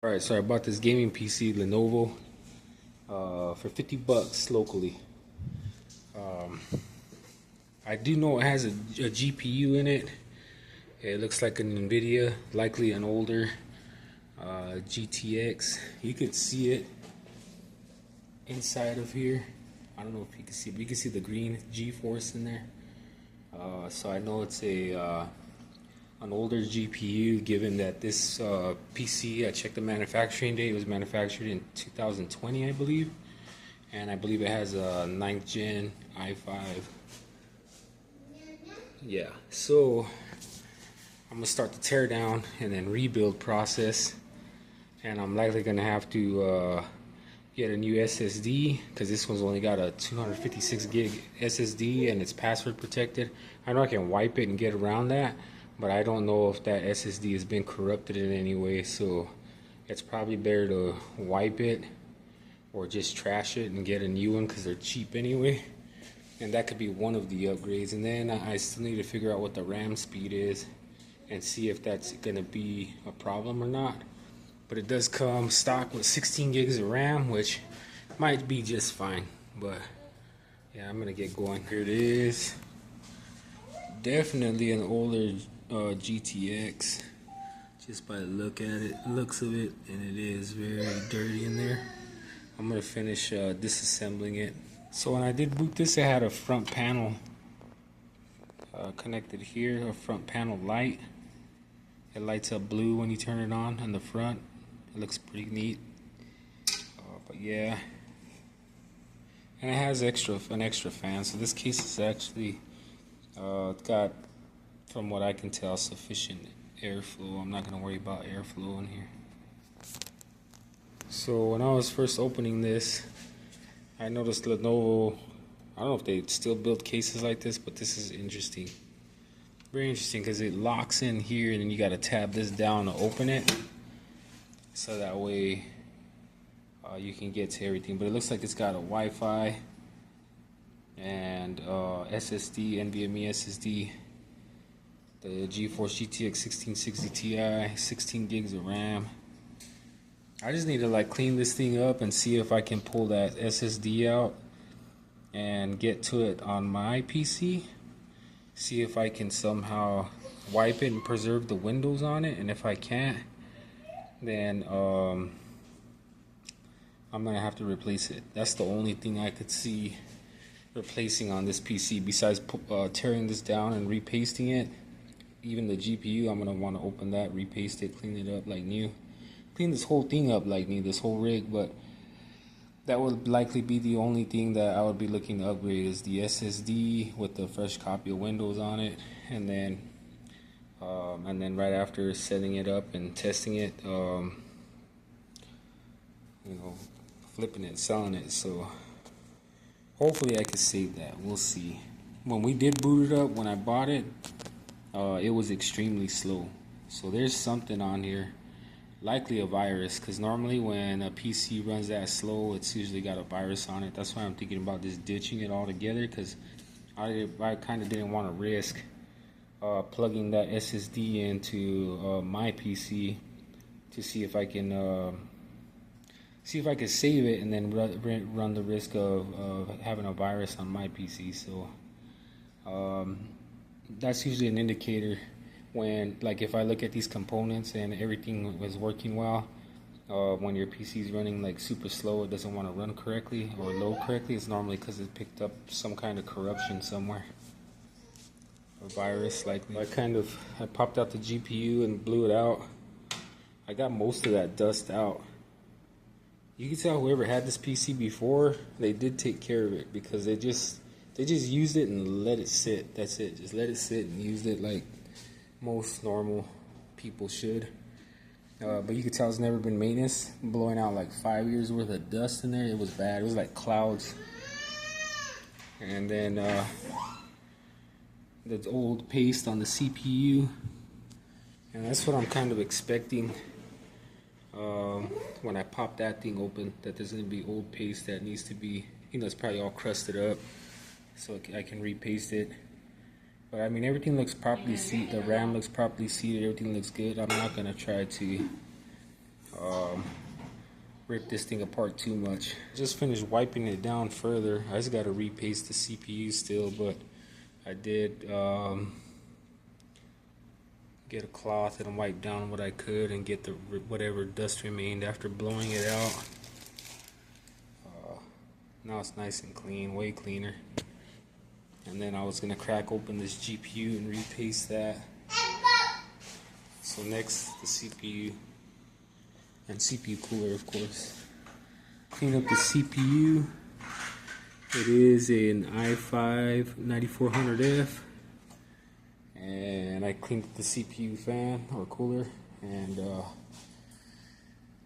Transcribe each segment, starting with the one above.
Alright, so I bought this gaming PC, Lenovo, for 50 bucks locally. I do know it has a GPU in it. It looks like an NVIDIA, likely an older GTX. You could see it inside of here. I don't know if you can see, but you can see the green G-force in there. So I know it's an older GPU, given that this PC, I checked the manufacturing date, it was manufactured in 2020, I believe, and I believe it has a 9th gen i5. Yeah, so I'm gonna start the teardown and then rebuild process, and I'm likely gonna have to get a new SSD, because this one's only got a 256 gig SSD and it's password protected. I know I can wipe it and get around that, but I don't know if that SSD has been corrupted in any way, so it's probably better to wipe it or just trash it and get a new one, because they're cheap anyway. And that could be one of the upgrades. And then I still need to figure out what the RAM speed is and see if that's gonna be a problem or not. But it does come stock with 16 gigs of RAM, which might be just fine. But yeah, I'm gonna get going. Here it is. Definitely an older GTX, just by the looks of it, and it is very dirty in there. I'm gonna finish disassembling it. So when I did boot this, it had a front panel connected here, a front panel light. It lights up blue when you turn it on in the front. It looks pretty neat. But yeah, and it has an extra fan. So this case is actually got, from what I can tell, sufficient airflow. I'm not gonna worry about airflow in here. So when I was first opening this, I noticed Lenovo, I don't know if they still build cases like this, but this is interesting. Very interesting, because it locks in here and then you gotta tab this down to open it. So that way you can get to everything. But it looks like it's got a Wi-Fi and SSD, NVMe SSD, the GeForce GTX 1660 Ti, 16 gigs of RAM. I just need to like clean this thing up and see if I can pull that SSD out and get to it on my PC. See if I can somehow wipe it and preserve the Windows on it, and if I can't, then I'm gonna have to replace it. That's the only thing I could see replacing on this PC, besides tearing this down and repasting it. Even the GPU, I'm gonna want to open that, repaste it, clean it up like new, clean this whole thing up like new, this whole rig. But that would likely be the only thing that I would be looking to upgrade, is the SSD with the fresh copy of Windows on it, and then right after setting it up and testing it, you know, flipping it, selling it. So hopefully I could save that. We'll see. When we did boot it up, when I bought it, it was extremely slow. So there's something on here, likely a virus, because normally when a PC runs that slow, it's usually got a virus on it. That's why I'm thinking about just ditching it altogether, because I kind of didn't want to risk plugging that SSD into my PC to see if I can save it, and then run the risk of having a virus on my PC. So that's usually an indicator when, like, if I look at these components and everything was working well, when your PC is running like super slow, it doesn't want to run correctly or load correctly, it's normally because it picked up some kind of corruption somewhere, a virus likely. I popped out the GPU and blew it out. I got most of that dust out. You can tell whoever had this PC before, they did take care of it, because they just used it and let it sit. That's it. Just let it sit and used it like most normal people should. But you could tell it's never been maintenance. Blowing out like 5 years worth of dust in there. It was bad. It was like clouds. And then the old paste on the CPU. And that's what I'm kind of expecting when I pop that thing open, that there's going to be old paste that needs to be, you know, it's probably all crusted up, so I can repaste it. But I mean, everything looks properly seated, the RAM looks properly seated, everything looks good. I'm not going to try to rip this thing apart too much. Just finished wiping it down further. I just got to repaste the CPU still, but I did get a cloth and wipe down what I could and get the whatever dust remained after blowing it out. Now it's nice and clean, way cleaner. And then I was gonna crack open this GPU and repaste that. So next, the CPU and CPU cooler, of course. Clean up the CPU. It is an i5 9400F, and I cleaned up the CPU fan or cooler, and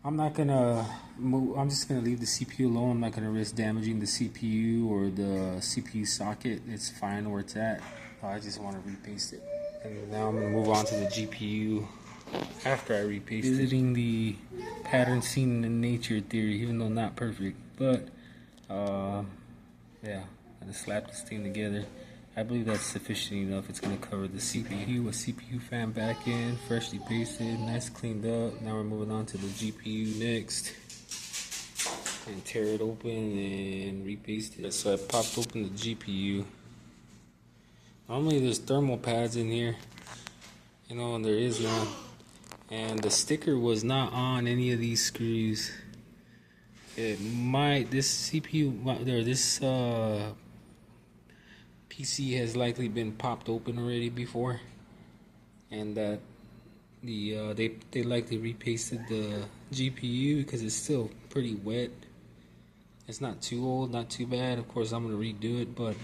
I'm not gonna move. I'm just gonna leave the CPU alone. I'm not gonna risk damaging the CPU or the CPU socket. It's fine where it's at. I just want to repaste it. And now I'm gonna move on to the GPU after I repaste it. Visiting the pattern seen in nature theory, even though not perfect, but yeah, I'm gonna slap this thing together. I believe that's sufficient enough. It's gonna cover the CPU with CPU fan back in, freshly pasted, nice cleaned up. Now we're moving on to the GPU next, and tear it open and repaste it. So I popped open the GPU. Normally there's thermal pads in here, you know, and there is none. And the sticker was not on any of these screws. It might, this CPU, this PC has likely been popped open already before, and that they likely repasted the GPU because it's still pretty wet. It's not too old, not too bad. Of course, I'm gonna redo it, but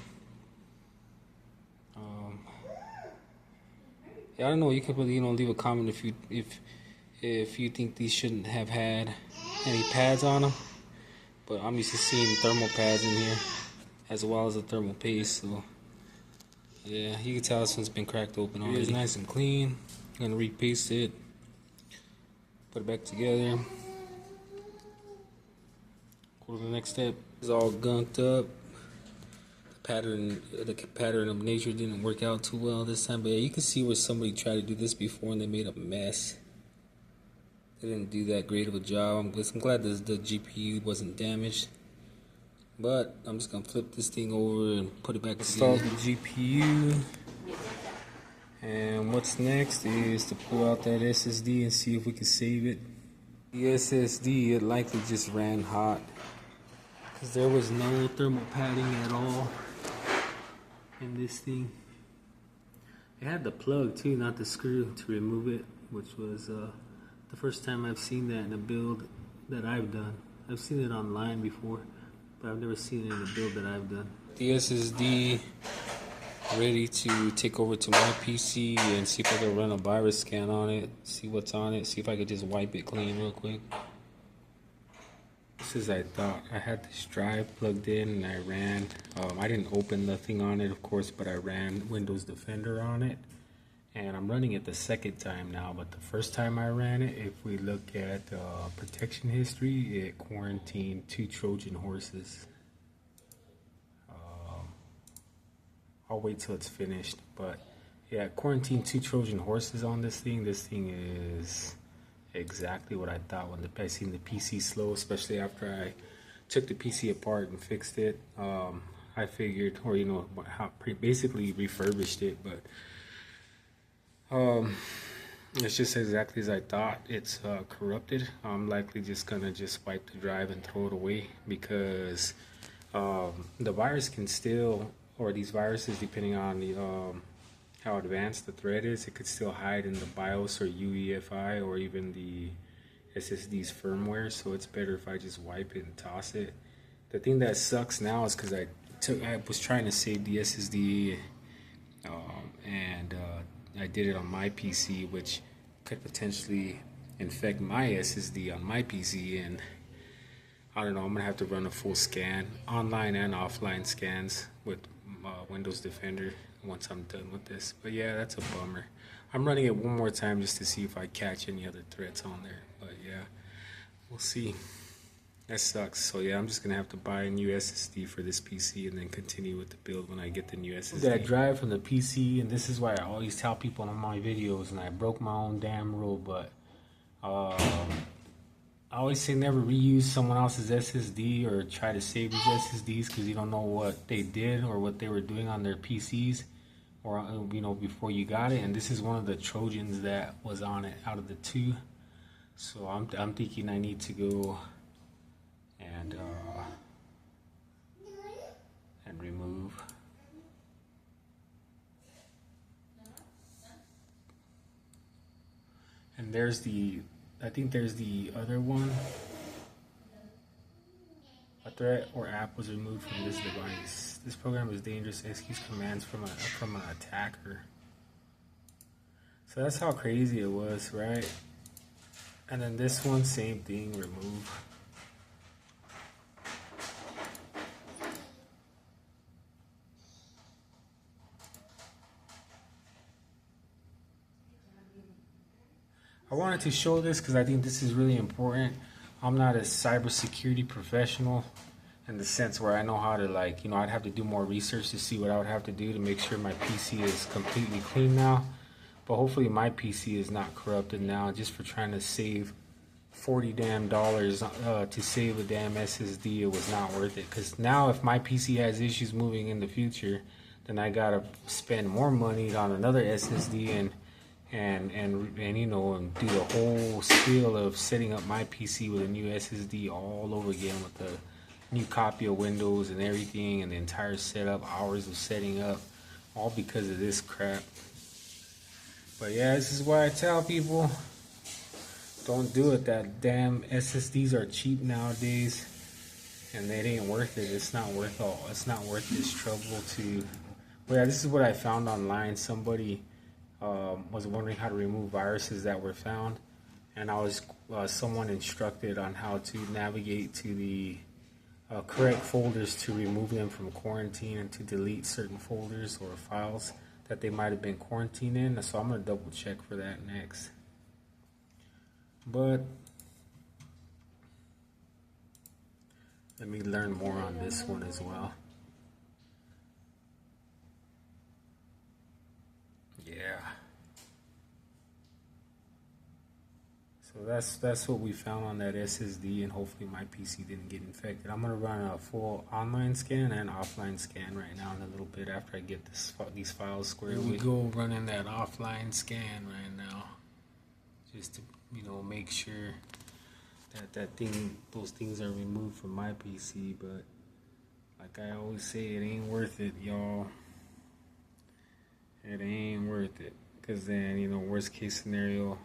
yeah, I don't know. You could really, leave a comment if you think these shouldn't have had any pads on them. But I'm used to seeing thermal pads in here, as well as a thermal paste. So yeah, you can tell this one's been cracked open already. It's nice and clean. I'm gonna repaste it, put it back together. Go to the next step. It's all gunked up. The pattern of nature didn't work out too well this time, but yeah, you can see where somebody tried to do this before and they made a mess. They didn't do that great of a job. I'm glad the GPU wasn't damaged, but I'm just gonna flip this thing over and put it back together. Install the GPU, and what's next is to pull out that SSD and see if we can save it. The SSD, it likely just ran hot because there was no thermal padding at all in this thing. It had the plug too, not the screw to remove it, which was the first time I've seen that in a build that I've done. I've seen it online before, but I've never seen it in a build that I've done. The SSD ready to take over to my PC and see if I can run a virus scan on it, see what's on it, see if I could just wipe it clean real quick. Just as I thought, I had this drive plugged in and I ran, I didn't open nothing on it of course, but I ran Windows Defender on it. And I'm running it the second time now, but the first time I ran it, if we look at protection history, it quarantined 2 Trojan horses. I'll wait till it's finished, but yeah, quarantined 2 Trojan horses on this thing. This thing is exactly what I thought when I seen the PC slow, especially after I took the PC apart and fixed it. I figured, or basically refurbished it, but it's just exactly as I thought. It's corrupted. I'm likely just gonna wipe the drive and throw it away because the virus can still, or these viruses, depending on the how advanced the threat is, it could still hide in the BIOS or UEFI or even the SSD's firmware. So it's better if I just wipe it and toss it. The thing that sucks now is because I was trying to save the SSD and I did it on my PC, which could potentially infect my SSD on my PC, and I don't know, I'm gonna have to run a full scan, online and offline scans with Windows Defender once I'm done with this. But yeah, that's a bummer. I'm running it one more time just to see if I catch any other threats on there, but yeah, we'll see. That sucks. So yeah, I'm just gonna have to buy a new SSD for this PC and then continue with the build when I get the new SSD. That drive from the PC, and this is why I always tell people on my videos, and I broke my own damn rule, but I always say never reuse someone else's SSD or try to save these SSDs because you don't know what they did or what they were doing on their PCs or before you got it. And this is one of the Trojans that was on it out of the two. So I'm thinking I need to go and remove. And there's I think there's the other one. A threat or app was removed from this device. This program is dangerous. Executes commands from an attacker. So that's how crazy it was, right? And then this one, same thing, remove. I wanted to show this because I think this is really important. I'm not a cybersecurity professional in the sense where I know how to I'd have to do more research to see what I would have to do to make sure my PC is completely clean now. But hopefully my PC is not corrupted now, just for trying to save $40 damn to save a damn SSD. It was not worth it, because now if my PC has issues moving in the future, then I gotta spend more money on another SSD and do the whole spiel of setting up my PC with a new SSD all over again with the new copy of Windows and everything and the entire setup, hours of setting up, all because of this crap. But yeah, this is why I tell people, don't do it. That damn SSDs are cheap nowadays, and it ain't worth it. It's not worth this trouble to. Well, yeah, this is what I found online. Somebody was wondering how to remove viruses that were found, and I was someone instructed on how to navigate to the correct folders to remove them from quarantine and to delete certain folders or files that they might have been quarantined in. So I'm going to double check for that next. But let me learn more on this one as well. Yeah. So that's what we found on that SSD, and hopefully my PC didn't get infected. I'm gonna run a full online scan and offline scan right now in a little bit after I get these files squared away. We go running that offline scan right now, just to make sure that those things are removed from my PC. But like I always say, it ain't worth it, y'all. It ain't worth it, because then worst case scenario,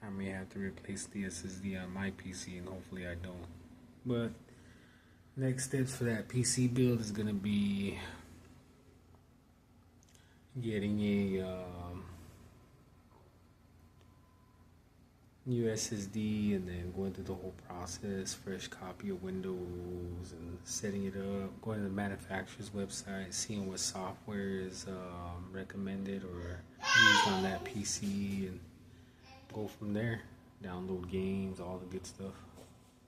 I may have to replace the SSD on my PC, and hopefully I don't. But next steps for that PC build is going to be getting a new SSD, and then going through the whole process, fresh copy of Windows and setting it up, going to the manufacturer's website, seeing what software is recommended or used on that PC, and go from there. Download games, all the good stuff.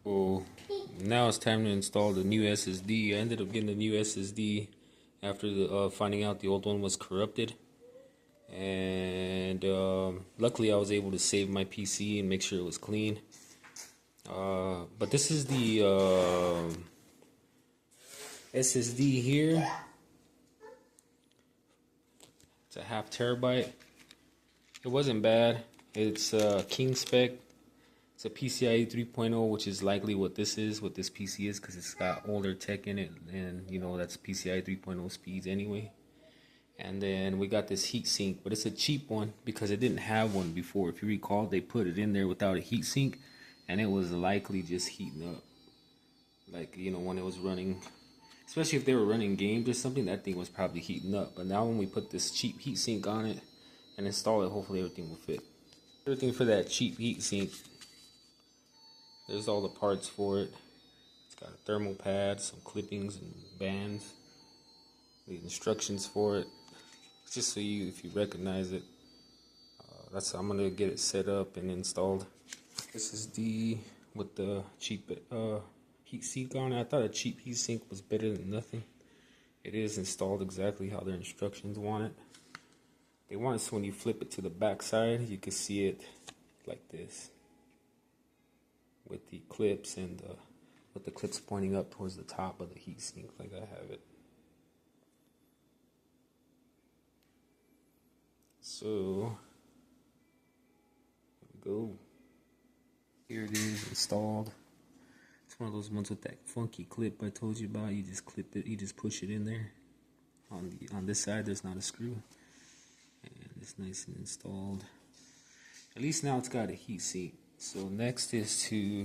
Well, now it's time to install the new SSD. I ended up getting the new SSD after finding out the old one was corrupted. And luckily I was able to save my PC and make sure it was clean. But this is the SSD here. It's a 0.5 terabyte. It wasn't bad. It's King spec. It's a PCIe 3.0, which is likely what this PC is, because it's got older tech in it, and that's PCIe 3.0 speeds anyway. And then we got this heatsink, but it's a cheap one because it didn't have one before. If you recall, they put it in there without a heatsink, and it was likely just heating up. When it was running, especially if they were running games or something, that thing was probably heating up. But now when we put this cheap heatsink on it and install it, hopefully everything will fit. Everything for that cheap heatsink. There's all the parts for it. It's got a thermal pad, some clippings and bands, the instructions for it. Just so if you recognize it. I'm gonna get it set up and installed. SSD with the cheap heat sink on it. I thought a cheap heat sink was better than nothing. It is installed exactly how their instructions want it. They want it so when you flip it to the back side, you can see it like this, with the clips and with the clips pointing up towards the top of the heatsink, like I have it. So here we go. Here it is installed. It's one of those ones with that funky clip I told you about. You just clip it, you just push it in there. On this side, there's not a screw, and it's nice and installed. At least now it's got a heat sink. So next is to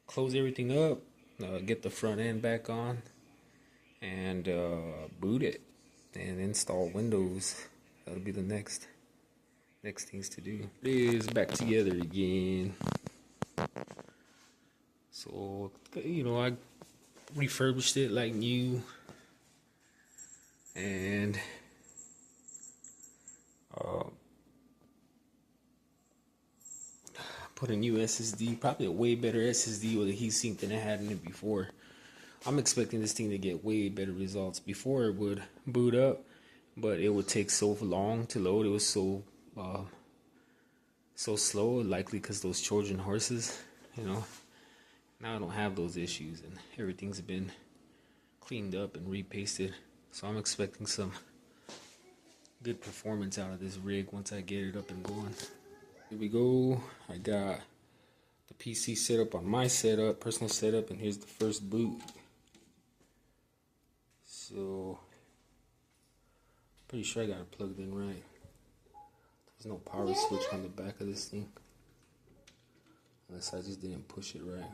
close everything up, get the front end back on, and boot it, and install Windows. That'll be the next things to do. It is back together again. So, you know, I refurbished it like new, and put a new SSD, probably a way better SSD with a heatsink than I had in it before. I'm expecting this thing to get way better results. Before it would boot up, but it would take so long to load. It was so slow, likely because those Trojan horses, you know. Now I don't have those issues, and everything's been cleaned up and repasted. So I'm expecting some good performance out of this rig once I get it up and going. Here we go. I got the PC set up on my setup, personal setup, and here's the first boot. So pretty sure I got it plugged in right. There's no power switch on the back of this thing, unless I just didn't push it right.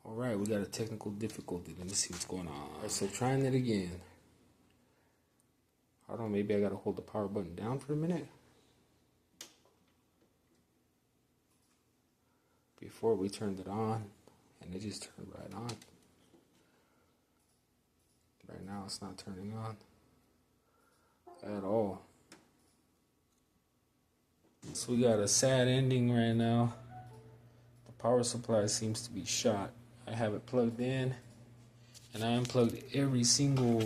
Alright, we got a technical difficulty. Let me see what's going on. Alright, so trying it again. I don't know, maybe I gotta hold the power button down for a minute. Before we turned it on, and it just turned right on. Right now it's not turning on at all. So we got a sad ending right now. The power supply seems to be shot. I have it plugged in, and I unplugged every single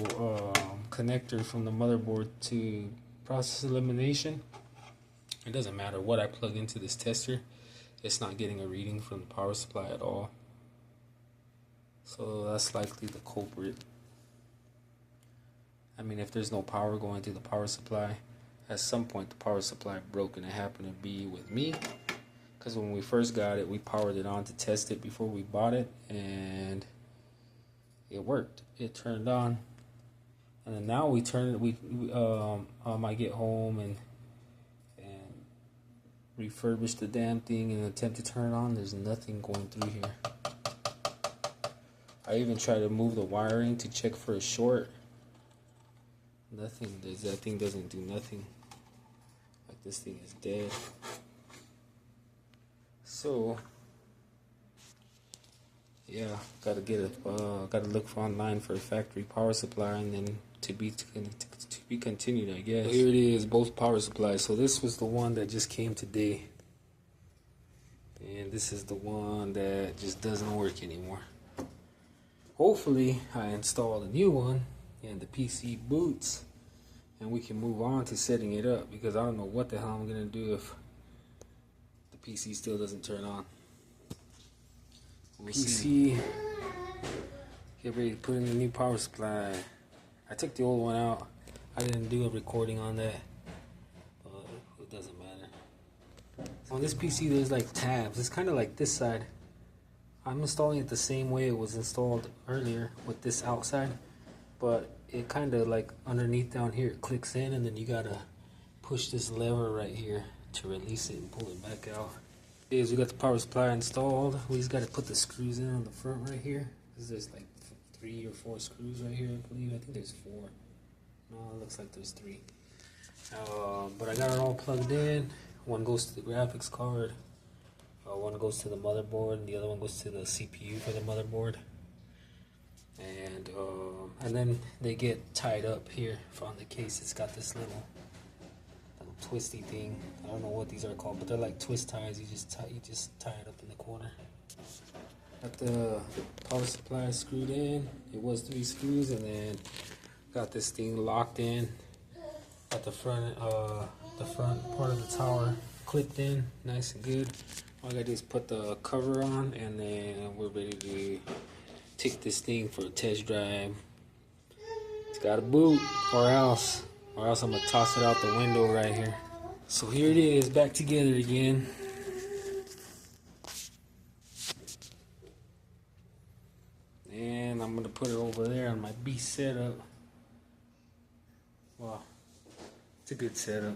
connector from the motherboard to process elimination. It doesn't matter what I plug into this tester, it's not getting a reading from the power supply at all. So that's likely the culprit. I mean, if there's no power going through the power supply, at some point the power supply broke, and it happened to be with me. Because when we first got it, we powered it on to test it before we bought it, and it worked. It turned on, and then now we turn it. I get home and refurbish the damn thing and attempt to turn it on. There's nothing going through here. I even tried to move the wiring to check for a short. Nothing. That thing doesn't do nothing. Like, this thing is dead. So yeah, gotta look for online for a factory power supply, and then to be continued, I guess. So here it is, both power supplies. So this was the one that just came today, and this is the one that just doesn't work anymore. Hopefully I install a new one and the PC boots, and we can move on to setting it up, because I don't know what the hell I'm gonna do if the PC still doesn't turn on. We'll see. Get ready to put in the new power supply. I took the old one out. I didn't do a recording on that, but it doesn't matter. On this PC there's like tabs. It's kind of like this side. I'm installing it the same way it was installed earlier with this outside, but it kind of like underneath down here it clicks in, and then you gotta push this lever right here to release it and pull it back out. We got the power supply installed. We just got to put the screws in on the front right here, because there's like 3 or 4 screws right here, I believe. I think there's 4. No, it looks like there's 3. But I got it all plugged in. One goes to the graphics card, one goes to the motherboard, and the other one goes to the CPU for the motherboard. And then they get tied up here on the case. It's got this little twisty thing. I don't know what these are called, but they're like twist ties. You just tie it up in the corner. Got the power supply screwed in. It was 3 screws, and then got this thing locked in. Got the front part of the tower clipped in, nice and good. All I gotta do is put the cover on, and then we're ready to take this thing for a test drive. It's gotta boot, or else I'm gonna toss it out the window right here. So here it is, back together again. And I'm gonna put it over there on my beast setup. Wow, it's a good setup.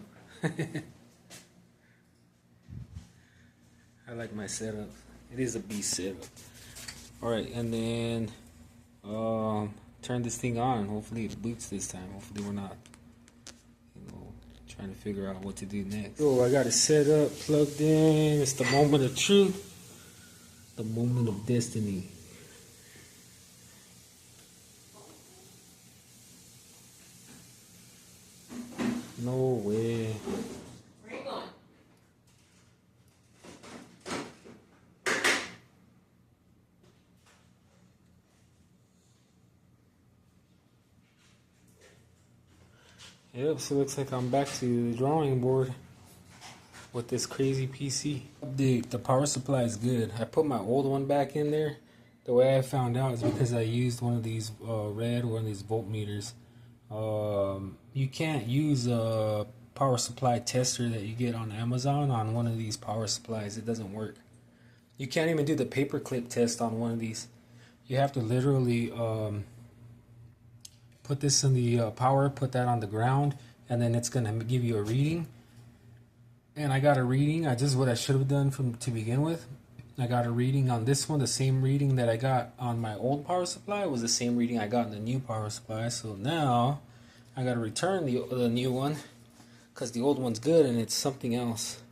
I like my setup. It is a beast setup. Alright, and then turn this thing on. Hopefully it boots this time. Hopefully we're not, trying to figure out what to do next. So I got it set up, plugged in. It's the moment of truth. The moment of destiny. No way. Where are you going? Yep, so it looks like I'm back to the drawing board with this crazy PC. The power supply is good. I put my old one back in there. The way I found out is because I used one of these one of these voltmeters. You can't use a power supply tester that you get on Amazon on one of these power supplies. It doesn't work. You can't even do the paperclip test on one of these. You have to literally put this in the power, put that on the ground, and then it's gonna give you a reading. And I got a reading. What I should have done to begin with. I got a reading on this one, the same reading that I got on my old power supply was the same reading I got in the new power supply. So now I got to return the new one because the old one's good and it's something else.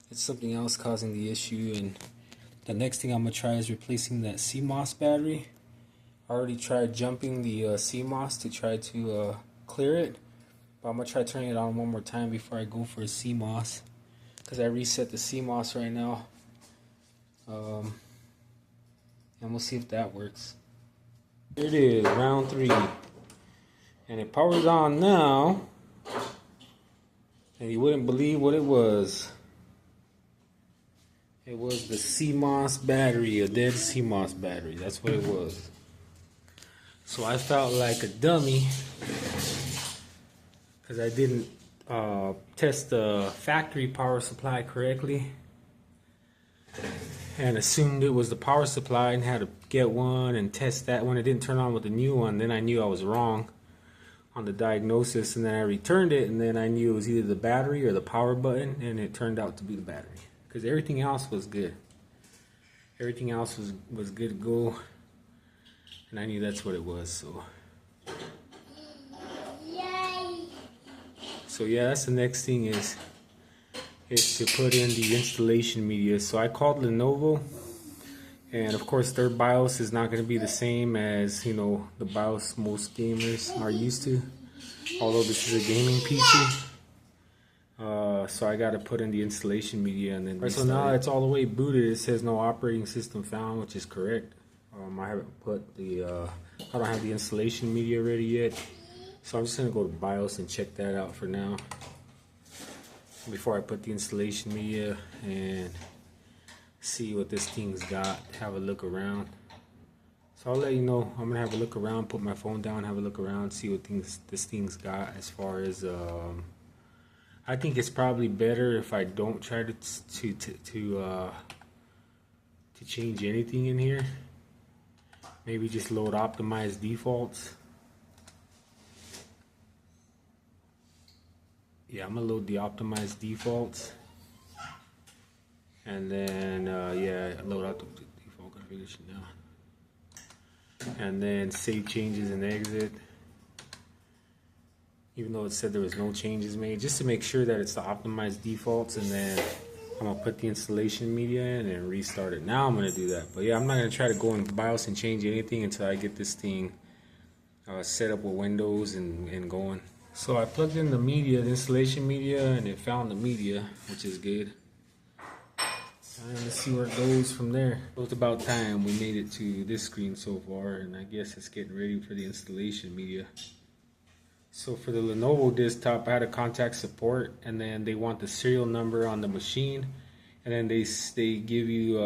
It's something else causing the issue. And the next thing I'm going to try is replacing that CMOS battery. I already tried jumping the CMOS to try to clear it. But I'm going to try turning it on one more time before I go for a CMOS. Because I reset the CMOS right now. And we'll see if that works. Here it is, round 3. And it powers on now. And you wouldn't believe what it was. It was the CMOS battery, a dead CMOS battery. That's what it was. So I felt like a dummy because I didn't test the factory power supply correctly and assumed it was the power supply and had to get one and test that one. It didn't turn on with the new one. Then I knew I was wrong on the diagnosis, and then I returned it, and then I knew it was either the battery or the power button, and it turned out to be the battery because everything else was good. Everything else was good to go, and I knew that's what it was. So yeah, that's the next thing is to put in the installation media. So I called Lenovo, and of course their BIOS is not going to be the same as the BIOS most gamers are used to, although this is a gaming PC. So I got to put in the installation media and then so now it's all the way booted. It says no operating system found, which is correct. I haven't put the I don't have the installation media ready yet, so I'm just going to go to BIOS and check that out for now before I put the installation media and see what this thing's got, have a look around. So I'll let you know. I'm gonna have a look around, put my phone down, have a look around, see what this thing's got as far as I think it's probably better if I don't try to change anything in here. Maybe just load optimized defaults. Yeah, I'm gonna load the optimized defaults, and then yeah, load out the default configuration now, and then save changes and exit. Even though it said there was no changes made, just to make sure that it's the optimized defaults, and then I'm gonna put the installation media in and restart it. Now I'm gonna do that, but yeah, I'm not gonna try to go in BIOS and change anything until I get this thing set up with Windows and going. So I plugged in the media, the installation media, and it found the media, which is good. And let's see where it goes from there. So it's about time we made it to this screen so far, and I guess it's getting ready for the installation media. So for the Lenovo desktop, I had to contact support, and then they want the serial number on the machine, and then they give you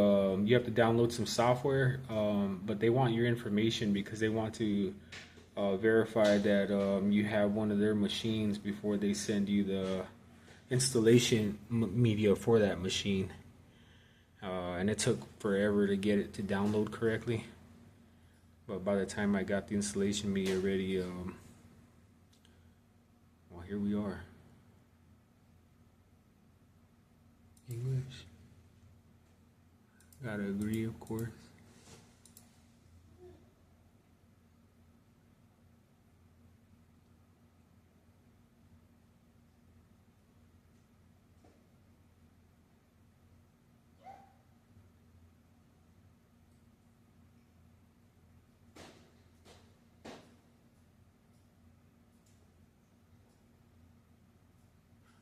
you have to download some software, but they want your information because they want to verify that you have one of their machines before they send you the installation media for that machine. And it took forever to get it to download correctly, but by the time I got the installation media ready, well, here we are. English. Gotta agree, of course.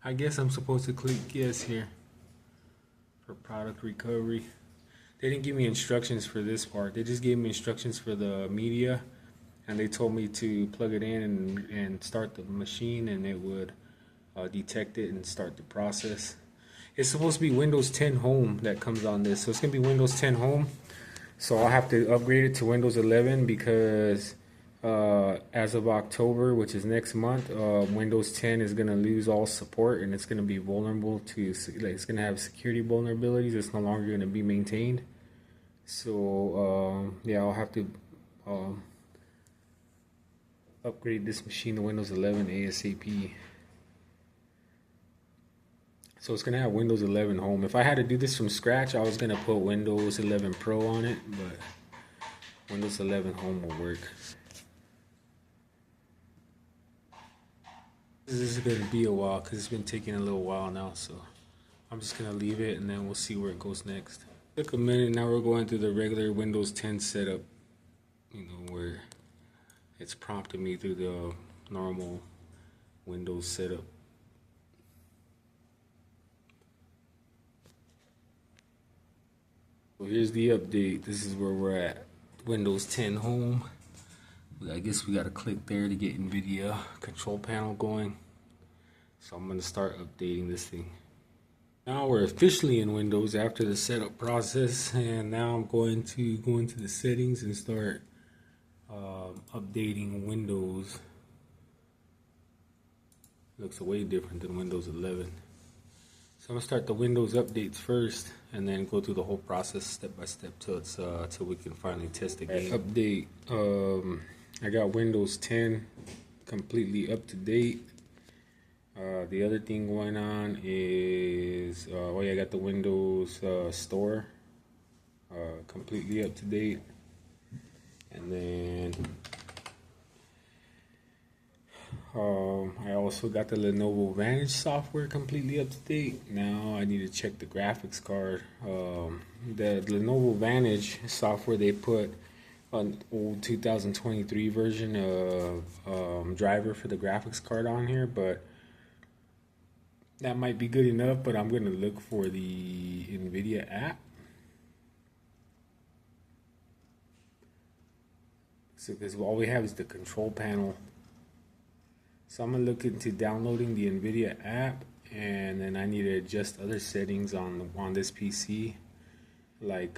I guess I'm supposed to click yes here for product recovery. They didn't give me instructions for this part. They just gave me instructions for the media, and they told me to plug it in and start the machine, and it would detect it and start the process. It's supposed to be Windows 10 Home that comes on this, so it's gonna be Windows 10 Home. So I'll have to upgrade it to Windows 11 because as of October, which is next month, Windows 10 is going to lose all support, and it's going to be vulnerable to, like, it's going to have security vulnerabilities. It's no longer going to be maintained. So yeah, I'll have to upgrade this machine to Windows 11 ASAP. So it's going to have Windows 11 Home. If I had to do this from scratch, I was going to put Windows 11 Pro on it, but Windows 11 Home will work. This is going to be a while because it's been taking a little while now, so I'm just going to leave it and then we'll see where it goes next. Took a minute. Now we're going through the regular Windows 10 setup, you know, where it's prompting me through the normal Windows setup. So here's the update. This is where we're at. Windows 10 Home. I guess we gotta click there to get NVIDIA control panel going. So I'm gonna start updating this thing. Now we're officially in Windows after the setup process, and now I'm going to go into the settings and start updating Windows. Looks way different than Windows 11. So I'm gonna start the Windows updates first, and then go through the whole process step by step till we can finally test the game. Update. I got Windows 10 completely up to date. The other thing going on is, oh yeah, I got the Windows Store completely up to date. And then I also got the Lenovo Vantage software completely up to date. Now I need to check the graphics card. The Lenovo Vantage software, they put an old 2023 version of driver for the graphics card on here, but that might be good enough. But I'm going to look for the NVIDIA app. So because all we have is the control panel. So I'm going to look into downloading the NVIDIA app, and then I need to adjust other settings on this PC, like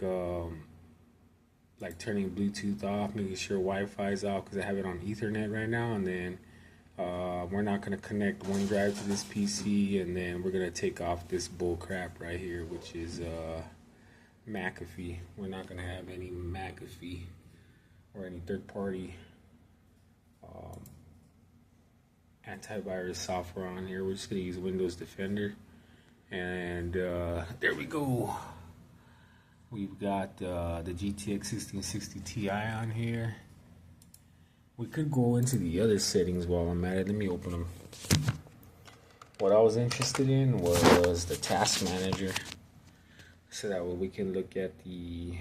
turning Bluetooth off, making sure Wi-Fi is off because I have it on Ethernet right now, and then we're not going to connect OneDrive to this PC, and then we're going to take off this bull crap right here, which is McAfee. We're not going to have any McAfee or any third-party antivirus software on here. We're just going to use Windows Defender, and there we go. We've got the GTX 1660 Ti on here. We could go into the other settings while I'm at it. Let me open them. What I was interested in was the task manager, so that way we can look at the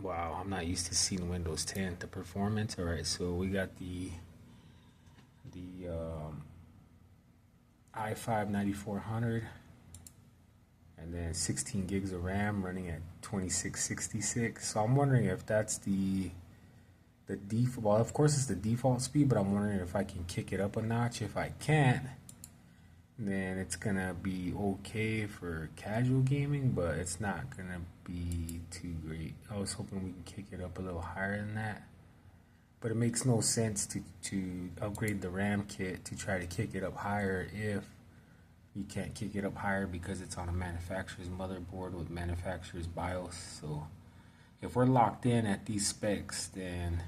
wow, I'm not used to seeing Windows 10, the performance. All right, so we got the i5 9400, and then 16 gigs of RAM running at 2666. So I'm wondering if that's the default. Well, of course it's the default speed, but I'm wondering if I can kick it up a notch. If I can't, then it's gonna be okay for casual gaming, but it's not gonna be too great. I was hoping we can kick it up a little higher than that, but it makes no sense to upgrade the RAM kit to try to kick it up higher if you can't kick it up higher because it's on a manufacturer's motherboard with manufacturer's BIOS. So if we're locked in at these specs, then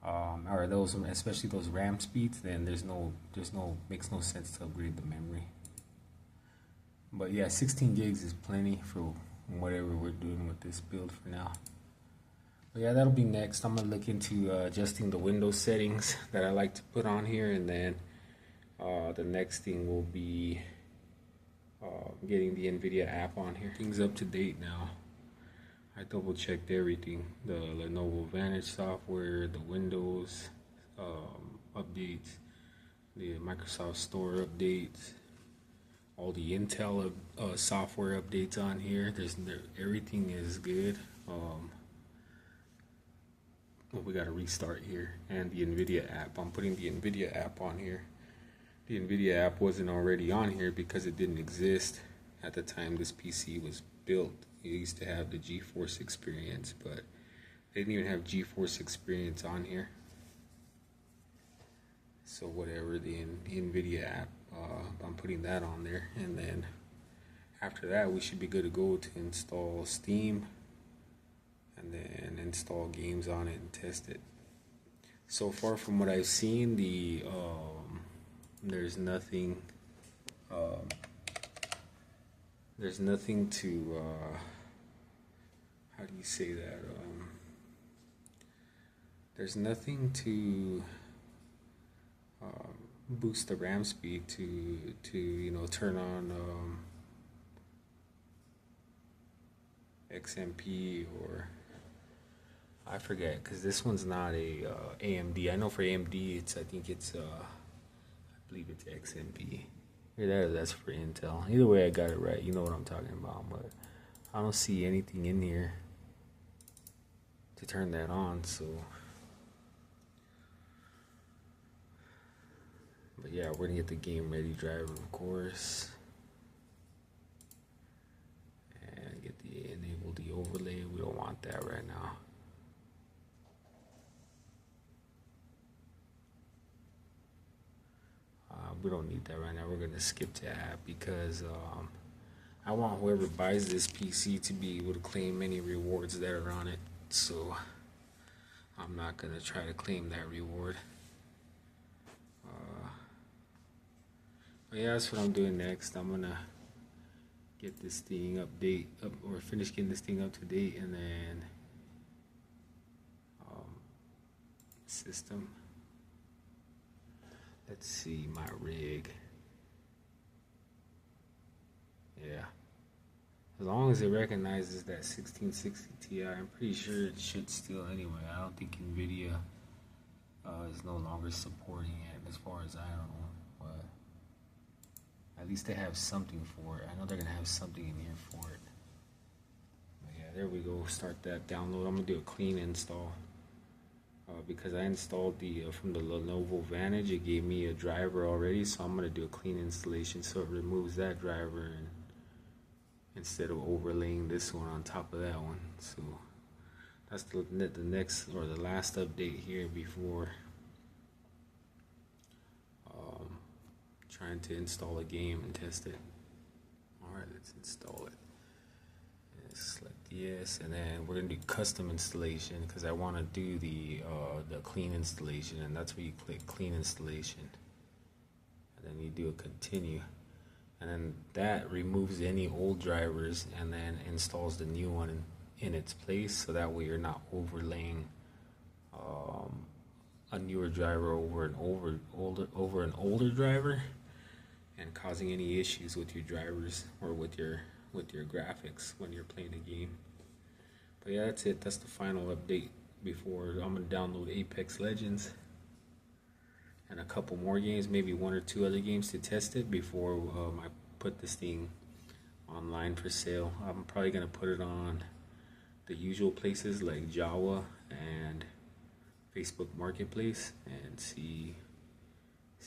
or those, especially those RAM speeds, then makes no sense to upgrade the memory. But yeah, 16 gigs is plenty for whatever we're doing with this build for now. But yeah, that'll be next. I'm gonna look into adjusting the Windows settings that I like to put on here, and then the next thing will be getting the NVIDIA app on here. Things up to date now. I double checked everything, the Lenovo Vantage software, the Windows updates, the Microsoft Store updates, all the Intel software updates on here. Everything is good. Well, we got to restart here, and the NVIDIA app. I'm putting the NVIDIA app on here. The NVIDIA app wasn't already on here because it didn't exist at the time this PC was built. It used to have the GeForce Experience, but they didn't even have GeForce Experience on here. So whatever, the NVIDIA app, I'm putting that on there, and then after that we should be good to go to install Steam and then install games on it and test it. So far from what I've seen, there's nothing to how do you say that, there's nothing to boost the RAM speed to turn on XMP, or I forget, because this one's not a AMD. I know for AMD I believe it's XMP. That's for Intel. Either way, I got it right. You know what I'm talking about. But I don't see anything in here to turn that on. So, but yeah, we're gonna get the game ready driver, of course, and get enable the overlay. We don't want that right now. We don't need that right now. We're going to skip to app because I want whoever buys this PC to be able to claim any rewards that are on it. So I'm not going to try to claim that reward. But yeah, that's what I'm doing next. I'm going to get this thing finish getting this thing up to date, and then system. Let's see my rig. Yeah. As long as it recognizes that 1660 Ti, I'm pretty sure it should still anyway. I don't think NVIDIA is no longer supporting it as far as I know. But at least they have something for it. I know they're going to have something in here for it. But yeah, there we go. Start that download. I'm going to do a clean install. Because I installed from the Lenovo Vantage, it gave me a driver already, so I'm going to do a clean installation so it removes that driver instead of overlaying this one on top of that one. So that's the next or the last update here before trying to install a game and test it. Alright, let's install it. Select yes, and then we're gonna do custom installation because I want to do the clean installation, and that's where you click clean installation, and then you do a continue, and then that removes any old drivers and then installs the new one in its place, so that way you're not overlaying a newer driver over an older driver and causing any issues with your drivers or with your graphics when you're playing a game. But yeah, that's it. That's the final update before I'm gonna download Apex Legends, and a couple more games, maybe 1 or 2 other games to test it before I put this thing online for sale. I'm probably gonna put it on the usual places like Java and Facebook Marketplace and see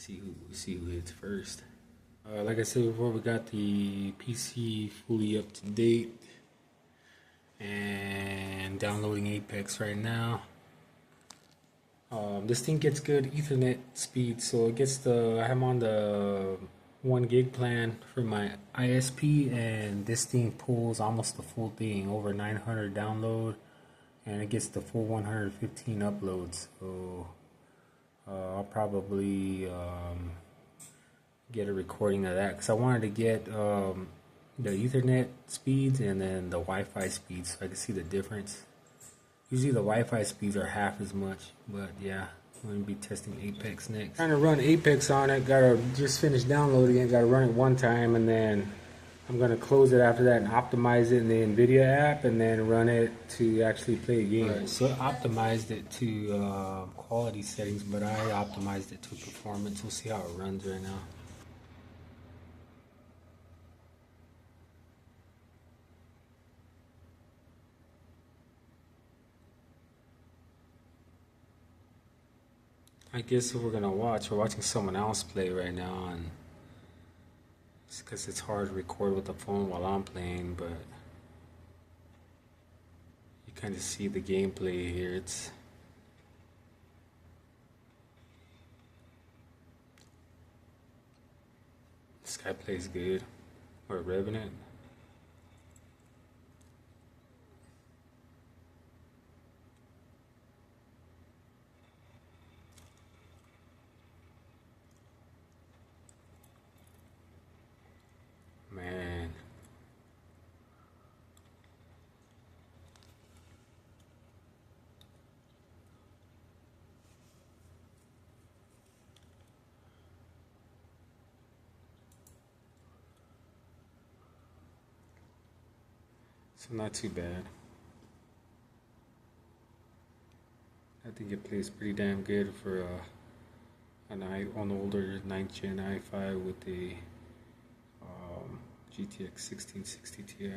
who hits first. Like I said before, we got the PC fully up to date and downloading Apex right now. This thing gets good Ethernet speed, so it gets I'm on the 1 gig plan for my ISP, and this thing pulls almost the full thing, over 900 download, and it gets the full 115 uploads. So I'll probably get a recording of that, because I wanted to get the Ethernet speeds and then the Wi-Fi speeds so I can see the difference. Usually the Wi-Fi speeds are half as much, but yeah, I'm going to be testing Apex next. Trying to run Apex on it, gotta just finish downloading it, gotta run it one time, and then I'm going to close it after that and optimize it in the NVIDIA app, and then run it to actually play a game. Right, so I optimized it to quality settings, but I optimized it to performance. We'll see how it runs right now. I guess if we're watching someone else play right now, and it's because it's hard to record with the phone while I'm playing, but you kind of see the gameplay here. This guy plays good. Or Revenant. Man. So not too bad. I think it plays pretty damn good for an older 9th gen i5 with the GTX 1660 Ti.